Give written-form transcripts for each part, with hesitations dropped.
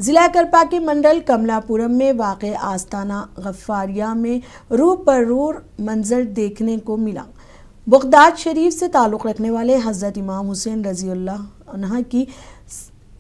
जिला करपा के मंडल कमलापुरम में वाक़े आस्ताना गफ्फारिया में रूह पर रूह मंजर देखने को मिला। बगदाद शरीफ से ताल्लुक़ रखने वाले हज़रत इमाम हुसैन रज़ियल्लाहु अन्हु की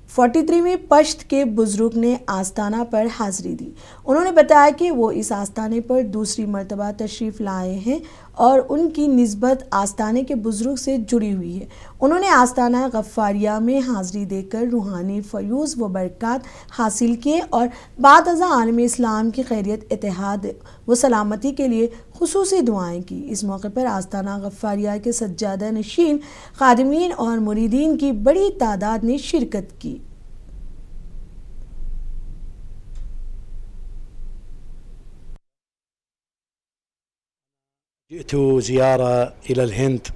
43वीं पश्त के बुज़ुर्ग ने आस्ताना पर हाज़िरी दी। उन्होंने बताया कि वो इस आस्ताने पर दूसरी मरतबा तशरीफ़ लाए हैं और उनकी निस्बत आस्ताने के बुज़ुर्ग से जुड़ी हुई है। उन्होंने आस्ताना गफ्फारिया में हाज़िरी देकर रूहानी फ़यूज़ व बरक़ात हासिल किए और बाद अज़ा आलम इस्लाम की खैरियत, इत्तेहाद व सलामती के लिए खुसूसी दुआएँ की। इस मौके पर आस्ताना गफ्फारिया के सज्जादा नशीन, खादिमीन और मुरीदीन की बड़ी तादाद ने शिरकत की। جئت زيارة إلى الهند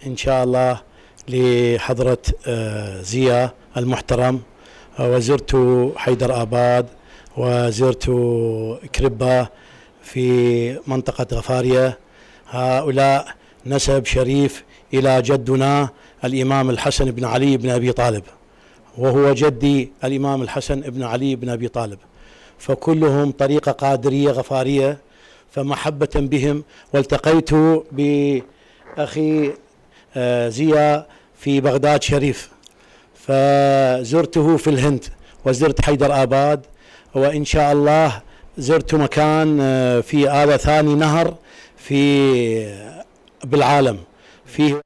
إن شاء الله لحضرة زيا المحترم، وزرت حيدر آباد وزرت كربة في منطقة غفارية. هؤلاء نسب شريف إلى جدنا الإمام الحسن بن علي بن أبي طالب، وهو جدي الإمام الحسن بن علي بن أبي طالب، فكلهم طريقة قادرية غفارية، فمحبة بهم. والتقيت بأخي زيا في بغداد شريف، فزرته في الهند وزرت حيدر آباد، وإن شاء الله زرت مكان في هذا ثاني نهر بالعالم فيه